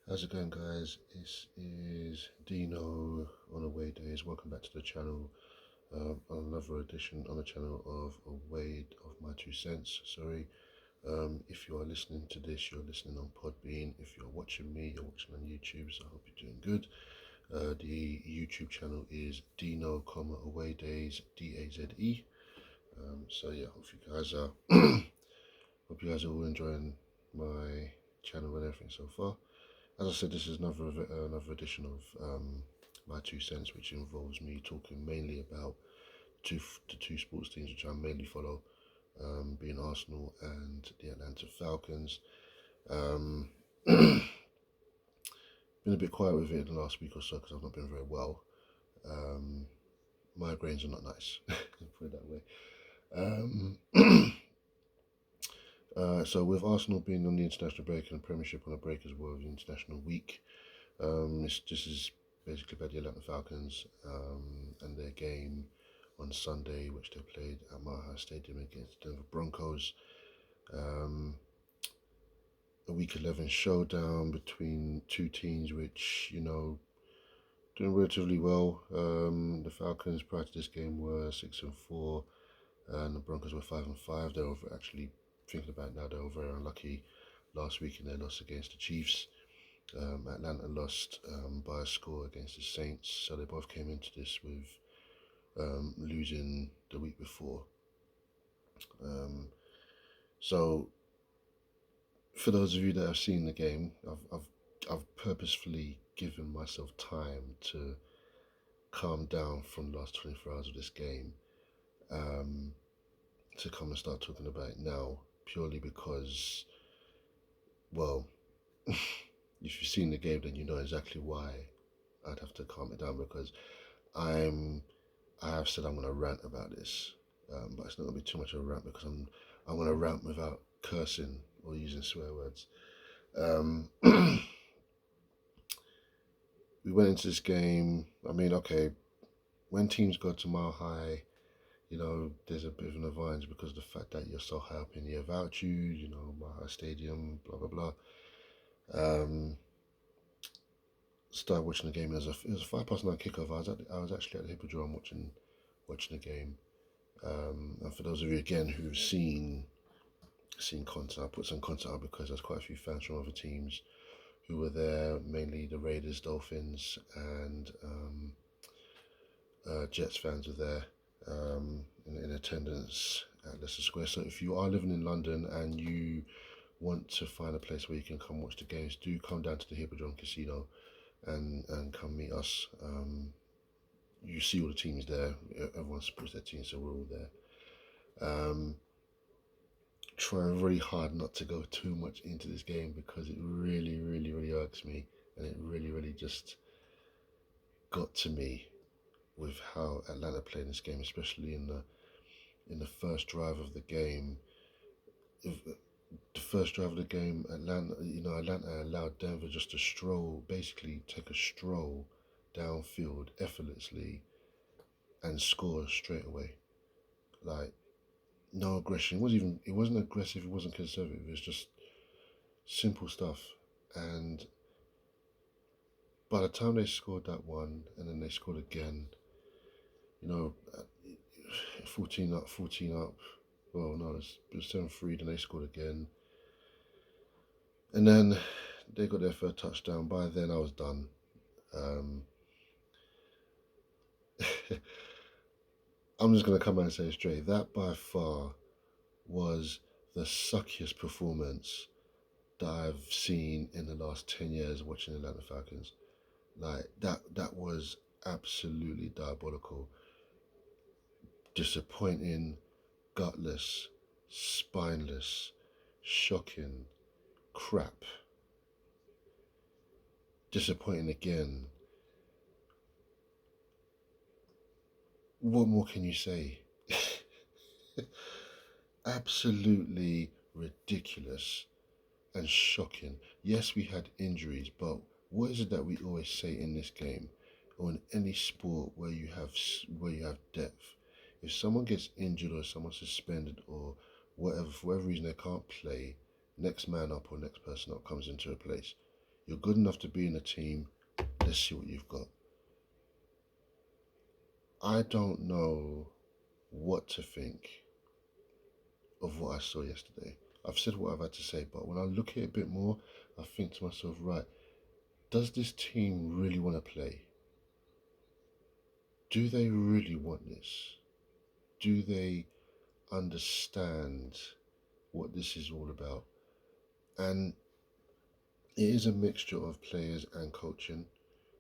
How's it going, guys? This is Dino on Away Days. Welcome back to the channel. Another edition on the channel of Away of My Two Cents. Sorry. If you are listening to this, you're listening on Podbean. If you're watching me, you're watching on YouTube. So I hope you're doing good. The YouTube channel is Dino, Away Days, DAZE. So yeah, hope you guys are hope you guys are all enjoying my channel and everything so far. As I said, this is another edition of my two cents, which involves me talking mainly about the two sports teams which I mainly follow, being Arsenal and the Atlanta Falcons. Been a bit quiet with it in the last week or so because I've not been very well. Migraines are not nice, put it that way. So with Arsenal being on the international break and Premiership on a break as well, the international week, this is basically about the Atlanta Falcons and their game on Sunday, which they played at Maha Stadium against the Denver Broncos. A Week 11 showdown between two teams which, doing relatively well. The Falcons prior to this game were 6-4, and the Broncos were 5-5. They were actually thinking about it now. They were very unlucky last week in their loss against the Chiefs. Atlanta lost by a score against the Saints, so they both came into this with losing the week before. So, for those of you that have seen the game, I've purposefully given myself time to calm down from the last 24 hours of this game, to come and start talking about it now, purely because, well, if you've seen the game, then you know exactly why I'd have to calm it down, because I have said I'm going to rant about this, but it's not going to be too much of a rant because I'm going to rant without cursing or using swear words. We went into this game. I mean, okay, when teams go to Mile High, there's a bit of an advantage because of the fact that you're so high up in the air without you, Mile High Stadium, blah blah blah. Started watching the game. It was a 9:05 kickoff. I was actually at the Hippodrome watching the game. And for those of you again who've seen content, I put some content out because there's quite a few fans from other teams who were there, mainly the Raiders, Dolphins, and Jets fans were there in attendance at Leicester Square. So if you are living in London and you want to find a place where you can come watch the games, do come down to the Hippodrome Casino and come meet us. You see all the teams there. Everyone supports their team, so we're all there. Trying very hard not to go too much into this game because it really, really, really irks me, and it really, really just got to me with how Atlanta played this game, especially in the first drive of the game. The first drive of the game, Atlanta allowed Denver just to basically take a stroll downfield effortlessly and score straight away. Like, no aggression. It wasn't aggressive, it wasn't conservative, it was just simple stuff. And by the time they scored that one and then they scored again, 14 up. Well, no, it was 7-3, then they scored again. And then they got their third touchdown. By then I was done. I'm just going to come out and say it straight. That by far was the suckiest performance that I've seen in the last 10 years watching the Atlanta Falcons. Like, that was absolutely diabolical. Disappointing, gutless, spineless, shocking, crap. Disappointing again. What more can you say? Absolutely ridiculous and shocking. Yes, we had injuries, but what is it that we always say in this game or in any sport where you have depth? If someone gets injured or someone's suspended or whatever, for whatever reason they can't play, next man up or next person up comes into a place. You're good enough to be in a team. Let's see what you've got. I don't know what to think of what I saw yesterday. I've said what I've had to say, but when I look at it a bit more, I think to myself, right, does this team really want to play? Do they really want this? Do they understand what this is all about? And it is a mixture of players and coaching,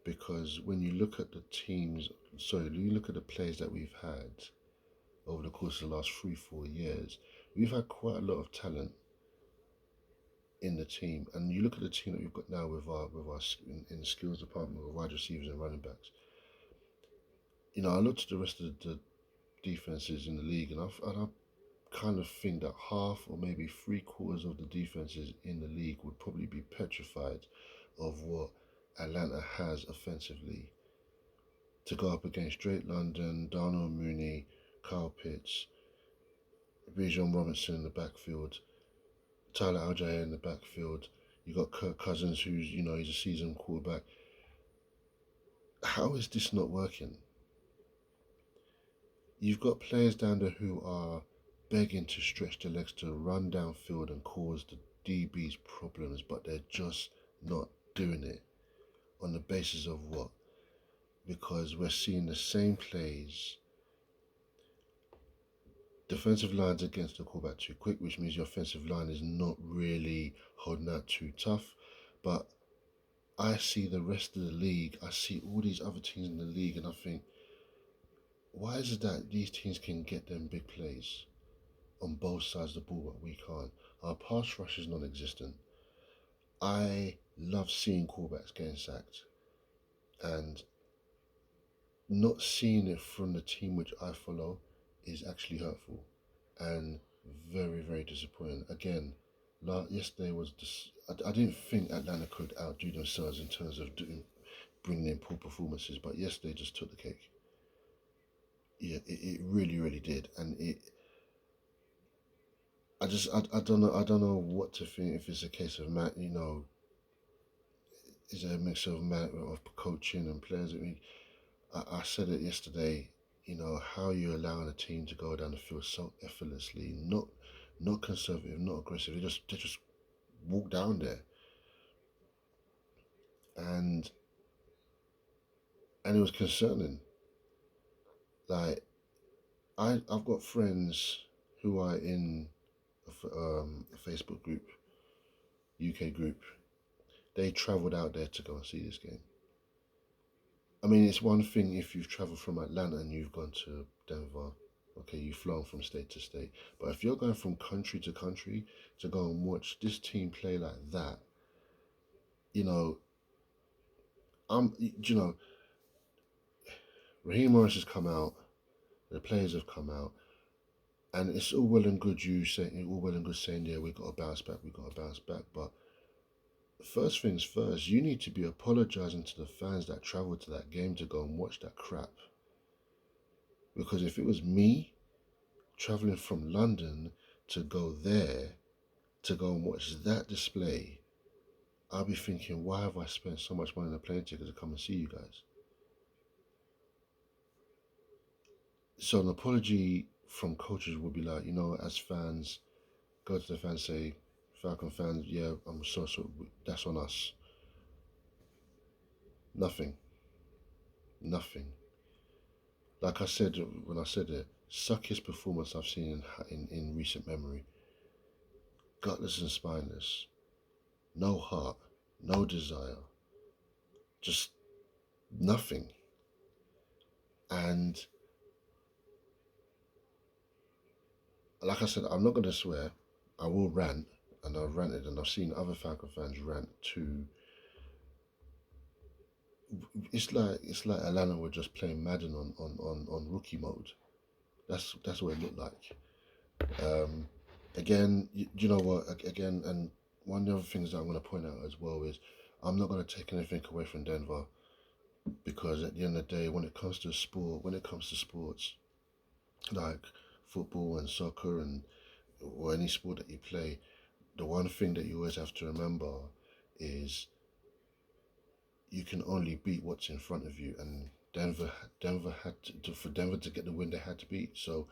because when you look at the teams, sorry, when you look at the players that we've had over the course of the last 3-4 years, we've had quite a lot of talent in the team. And you look at the team that we've got now with our in the skills department with wide receivers and running backs. I looked at the rest of the defenses in the league, and I kind of think that half or maybe 3/4 of the defenses in the league would probably be petrified of what Atlanta has offensively to go up against Drake London, Darnell Mooney, Kyle Pitts, Bijan Robinson in the backfield, Tyler Algier in the backfield. You got Kirk Cousins, who's he's a seasoned quarterback. How is this not working? You've got players down there who are begging to stretch their legs to run downfield and cause the DBs problems, but they're just not doing it. On the basis of what? Because we're seeing the same plays. Defensive lines against the quarterback too quick, which means your offensive line is not really holding out too tough. But I see the rest of the league, I see all these other teams in the league, and I think, why is it that these teams can get them big plays on both sides of the ball, but we can't? Our pass rush is non-existent. I love seeing quarterbacks getting sacked, and not seeing it from the team which I follow is actually hurtful and very, very disappointing. Again, yesterday was just, I didn't think Atlanta could outdo themselves in terms of bringing in poor performances, but yesterday just took the cake. Yeah, it really, really did, and I don't know, what to think. If it's a case of is it a mix of coaching and players? I mean, I said it yesterday. How you're allowing a team to go down the field so effortlessly, not conservative, not aggressive. They just walk down there, and it was concerning. Like, I've got friends who are in a Facebook group, UK group. They travelled out there to go and see this game. I mean, it's one thing if you've travelled from Atlanta and you've gone to Denver. Okay, you've flown from state to state. But if you're going from country to country to go and watch this team play like that, you know, I'm, you know, Raheem Morris has come out, the players have come out, and it's all well and good saying, yeah, we got to bounce back, but first things first, you need to be apologising to the fans that travelled to that game to go and watch that crap. Because if it was me travelling from London to go there to go and watch that display, I'll be thinking, why have I spent so much money on a plane ticket to come and see you guys? So an apology from coaches would be like, as fans, go to the fans, say, Falcon fans, yeah, I'm so, that's on us. Nothing. Like I said when I said it, suckiest performance I've seen in recent memory. Gutless and spineless. No heart, no desire, just nothing. And like I said, I'm not going to swear. I will rant, and I've ranted, and I've seen other Falcon fans rant too. It's like Atlanta were just playing Madden on rookie mode. That's what it looked like. Again, you know what? Again, and one of the other things that I'm going to point out as well is I'm not going to take anything away from Denver, because at the end of the day, when it comes to sports like football and soccer or any sport that you play, the one thing that you always have to remember is you can only beat what's in front of you, and Denver had for Denver to get the win, they had to beat. So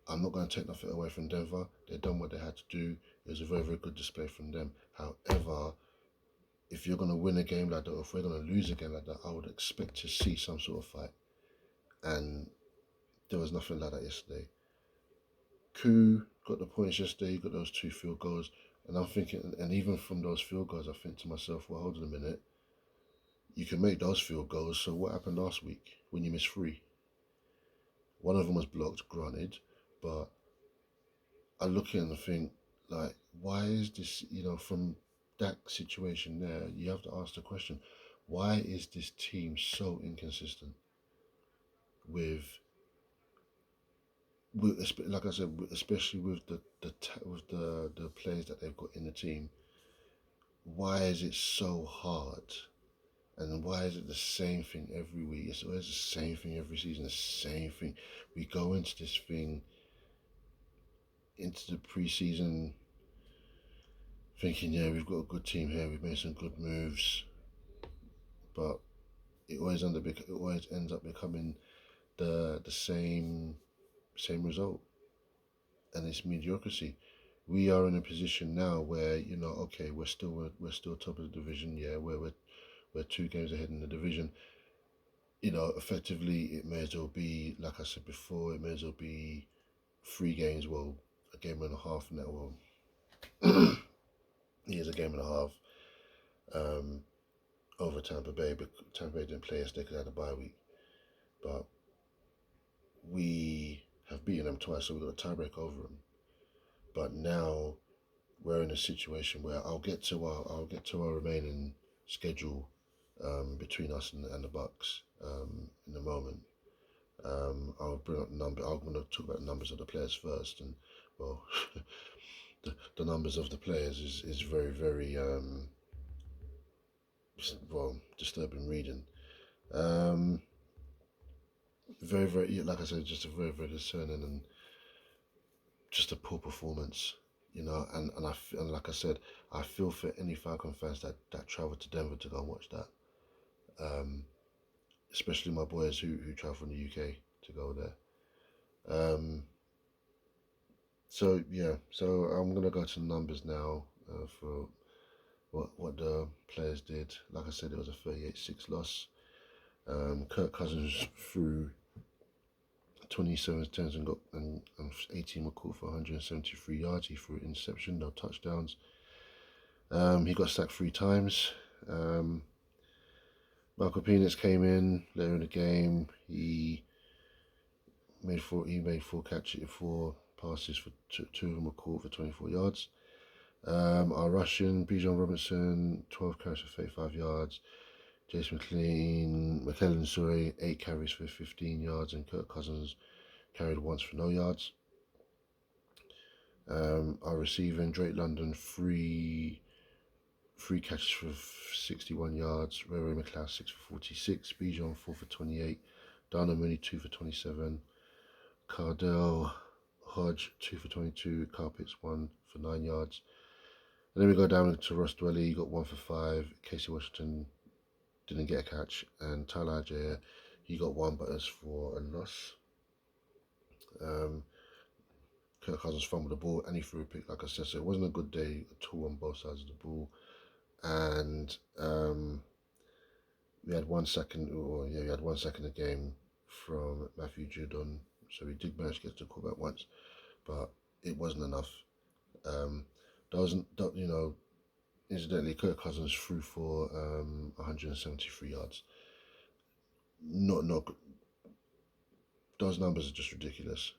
I'm not going to take nothing away from Denver. They've done what they had to do. It was a very, very good display from them. However, if you're going to win a game like that, or if we're going to lose a game like that, I would expect to see some sort of fight. And there was nothing like that yesterday. Koo got the points yesterday. He got those 2 field goals. And I'm thinking, and even from those field goals, I think to myself, well, hold on a minute. You can make those field goals. So what happened last week when you missed 3? One of them was blocked, granted, but I look at it and think, like, why is this, from that situation there, you have to ask the question, why is this team so inconsistent with like I said, especially with the players that they've got in the team? Why is it so hard? And why is it the same thing every week? It's always the same thing every season, the same thing. We go into this thing, into the preseason, thinking, yeah, we've got a good team here, we've made some good moves, but it always ends up becoming the same result, and it's mediocrity. We are in a position now where, okay, we're still top of the division. Yeah, we're 2 games ahead in the division. Effectively, it may as well be, like I said before, it may as well be 3 games. Well, a game and a half now. Well, here's a game and a half. Over Tampa Bay, but Tampa Bay didn't play yesterday because they had a bye week. But we have beaten them twice, so we've got a tiebreak over them. But now we're in a situation where I'll get to our remaining schedule between us and the Bucks in a moment. I'll bring up the number. I'm going to talk about the numbers of the players first, and well, the numbers of the players is very, very disturbing reading. Very, very, like I said, just a very, very discerning and just a poor performance, and like I said, I feel for any Falcon fans that travel to Denver to go and watch that, especially my boys who travel from the UK to go there. So yeah, so I'm gonna go to the numbers now for what the players did. Like I said, it was a 38-6 loss. Kirk Cousins threw 27 attempts and 18 were caught for 173 yards. He threw an interception, no touchdowns. He got sacked 3 times. Michael Penix came in later in the game. He made 4 catches, 4 passes for 2 of them were caught for 24 yards. Our Russian, Bijan Robinson, 12 carries for 35 yards. Jason McKellen, 8 carries for 15 yards, and Kirk Cousins carried once for no yards. Our receiving, Drake London, 3 catches for 61 yards. Ray McLeod, 6 for 46. Bijan, 4 for 28. Darnell Mooney, 2 for 27. Cardell Hodge, 2 for 22. Kyle Pitts, 1 for 9 yards. And then we go down to Ross Dwelly, he got 1 for 5. Casey Washington didn't get a catch. And Tyler Ajair, he got 1, but it's for a loss. Kirk Cousins fumbled the ball and he threw a pick, like I said, so it wasn't a good day at all on both sides of the ball. And we had 1 second, we had 1 second a game from Matthew Judon, so we did manage to get to the quarterback once, but it wasn't enough. Incidentally, Kirk Cousins threw for 173 yards. Not those numbers are just ridiculous.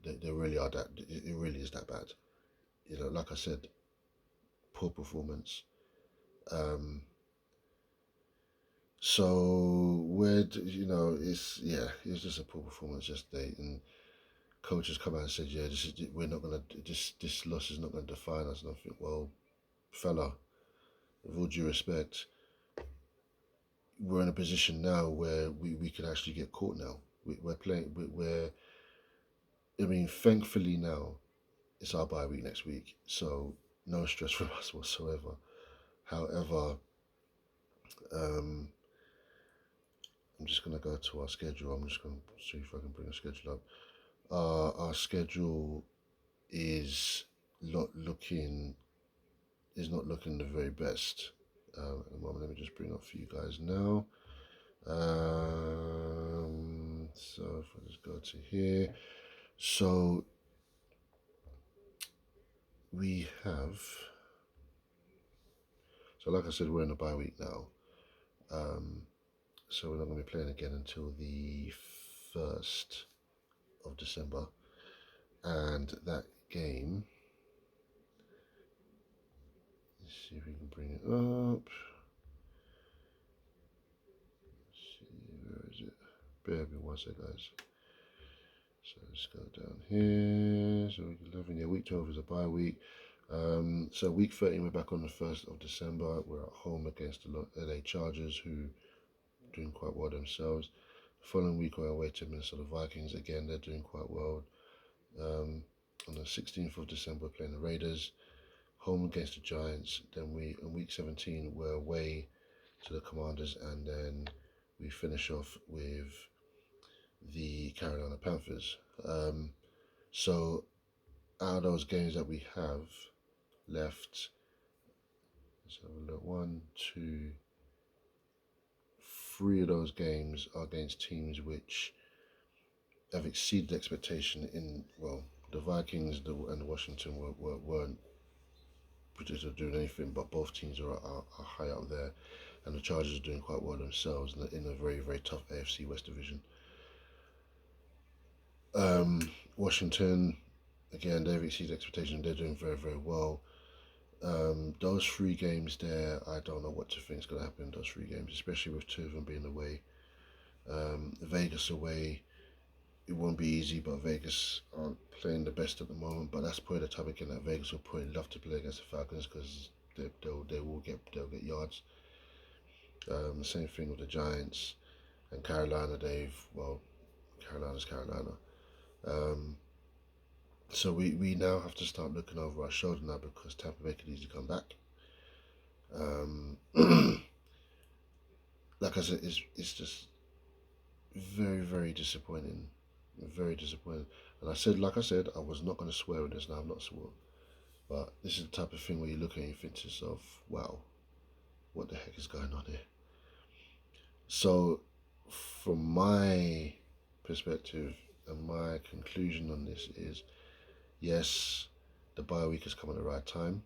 They really are that. It really is that bad. Like I said, poor performance. So it's just a poor performance yesterday, and coaches come out and said, yeah, this loss is not gonna define us. And I think, well, fella, with all due respect, we're in a position now where we could actually get caught now. We're playing. Thankfully now, it's our bye week next week, so no stress from us whatsoever. However, I'm just gonna go to our schedule. I'm just gonna see if I can bring a schedule up. Our schedule is not looking the very best at the moment. Let me just bring up for you guys now. So if I just go to here, so we have. So like I said, we're in a bye week now. So we're not going to be playing again until the 1st of December, and that game. Let's see if we can bring it up. Let's see, where is it? Bear with me one sec, guys. So let's go down here. So week 11, yeah, week 12 is a bye week. So week 13, we're back on the 1st of December. We're at home against the LA Chargers, who are doing quite well themselves. The following week, we're away to Minnesota Vikings. Again, they're doing quite well. On the 16th of December, we're playing the Raiders. Home against the Giants. Then on week 17, we're away to the Commanders, and then we finish off with the Carolina Panthers. So out of those games that we have left, let's have a look. 1, 2, 3 of those games are against teams which have exceeded expectation. The Vikings and Washington weren't predicted doing anything, but both teams are high up there, and the Chargers are doing quite well themselves in a very, very tough AFC West division. Washington, again, they've exceeded expectations. They're doing very, very well. Those 3 games there, I don't know what to think is going to happen in those 3 games, especially with 2 of them being away. Vegas away, it won't be easy, but Vegas aren't playing the best at the moment. But that's probably the type of game that Vegas will probably love to play against the Falcons, because they'll get yards. Same thing with the Giants and Carolina. Carolina's Carolina. So we now have to start looking over our shoulder now, because Tampa Bay could easily come back. Like I said, it's just very, very disappointing. Very disappointing. And like I said, I was not going to swear in this. Now I'm not sworn. But this is the type of thing where you look at it and you think to yourself, wow, what the heck is going on here? So from my perspective and my conclusion on this is, yes, the bye week has come at the right time.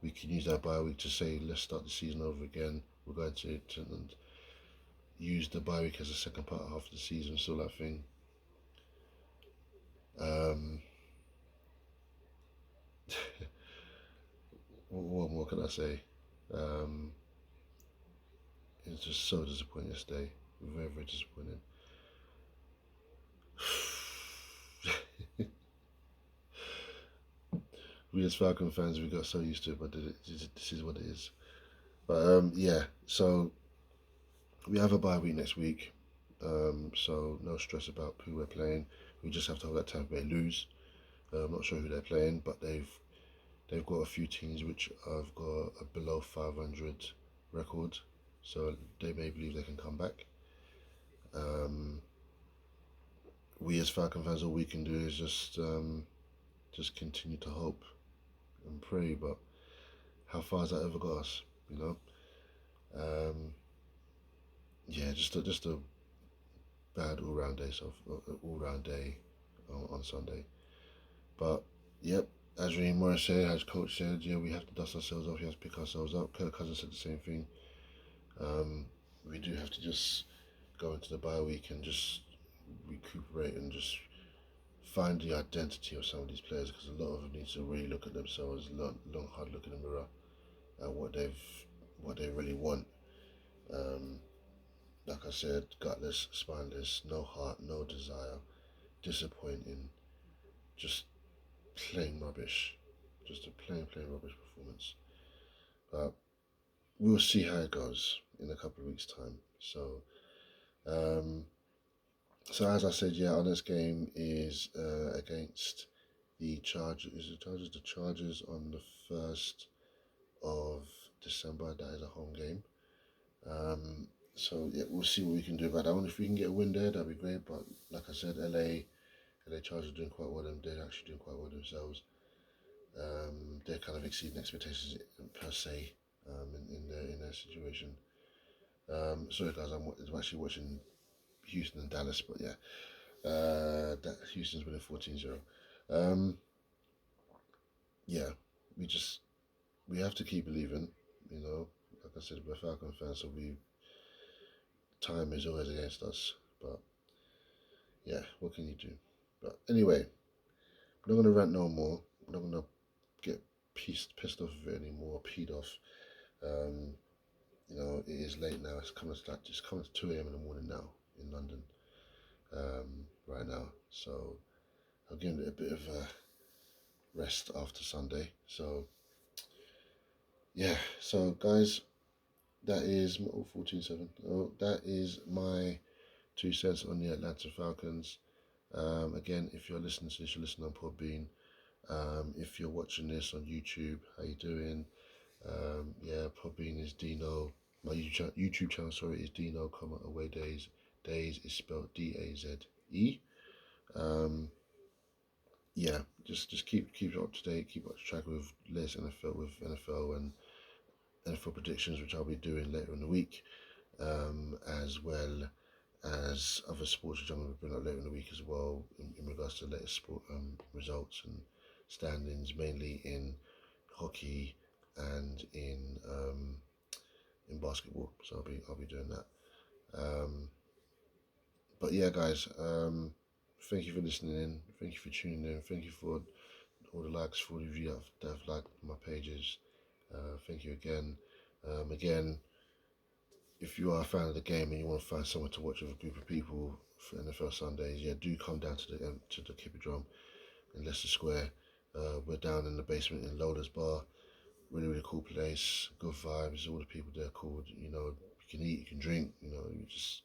We can use that bye week to say, let's start the season over again. We're going to use the bye week as a second part of the season, so that thing. What more can I say? It's just so disappointing yesterday. Very, very disappointing. We as Falcon fans, we got so used to it, but this is what it is. But yeah, so we have a bye week next week. So no stress about who we're playing. We just have to hope that Tampa Bay lose. I'm not sure who they're playing, but they've got a few teams which have got a below 500 record, so they may believe they can come back. We as Falcon fans, all we can do is just continue to hope and pray. But how far has that ever got us? Yeah, just a bad all-round day. So all-round day on Sunday. But yep, as Raheem Morris said, as coach said, yeah, we have to dust ourselves off. We have to pick ourselves up. Kirk Cousins said the same thing. We do have to just go into the bye week and just recuperate and just find the identity of some of these players, because a lot of them need to really look at themselves, long hard look in the mirror at what they really want. Like I said, gutless, spineless, no heart, no desire, disappointing, just plain rubbish, just a plain rubbish performance. But we'll see how it goes in a couple of weeks' time. So as I said, yeah, our next game is against the Chargers. The Chargers on the 1st of December. That is a home game. So yeah, we'll see what we can do about that one. If we can get a win there, that'd be great. But like I said, LA Chargers are doing quite well, and they're actually doing quite well themselves. They're kind of exceeding expectations per se in their situation. Sorry guys, I'm actually watching Houston and Dallas, but yeah, that Houston's winning 14-0. Yeah, we have to keep believing. You know, like I said, we're Falcon fans, so time is always against us. But yeah, what can you do? But anyway, I'm not gonna rant no more. I'm not gonna get pissed off of it anymore, peed off. Um, you know, it is late now. It's coming to 2 a.m. in the morning now in London. Right now, so I'll give it a bit of a rest after Sunday. So yeah, so guys, that is 14-7. Oh, that is my 2 cents on the Atlanta Falcons. Again, if you're listening to this, you're listening on Podbean. If you're watching this on YouTube, how you doing? Yeah, Podbean is Dino. My YouTube channel, sorry, is Dino, Away Days. Days is spelled Daze. Yeah, just keep up to date, keep up to track with latest NFL and NFL predictions, which I'll be doing later in the week, as well as other sports which I'm going to bring up later in the week as well in regards to latest sport results and standings, mainly in hockey and in basketball. So I'll be doing that. But yeah, guys, thank you for listening in. Thank you for tuning in. Thank you for all the likes, for all of you that have liked my pages. Thank you again. Again, if you are a fan of the game and you want to find someone to watch with a group of people for NFL Sundays, yeah, do come down to the Hippodrome in Leicester Square. We're down in the basement in Lola's Bar. Really cool place. Good vibes. All the people there are cool. You know, you can eat, you can drink. You know, you just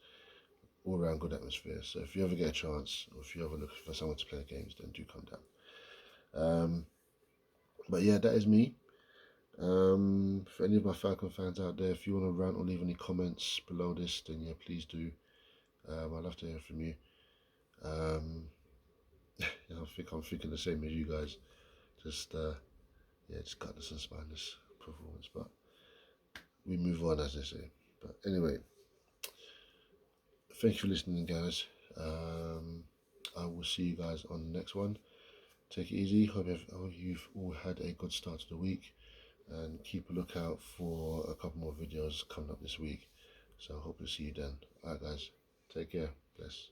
all around good atmosphere. So if you ever get a chance, or if you ever look for someone to play the games, then do come down. But yeah, that is me. For any of my Falcon fans out there, if you want to rant or leave any comments below this, then yeah, please do. I'd love to hear from you. Yeah, I'm thinking the same as you guys. Just yeah, just gutless and spineless performance, but we move on, as they say. But anyway, thank you for listening, guys. I will see you guys on the next one. Take it easy. Hope you've all had a good start to the week, and keep a lookout for a couple more videos coming up this week. So I hope to see you then. Alright guys, take care. Bless.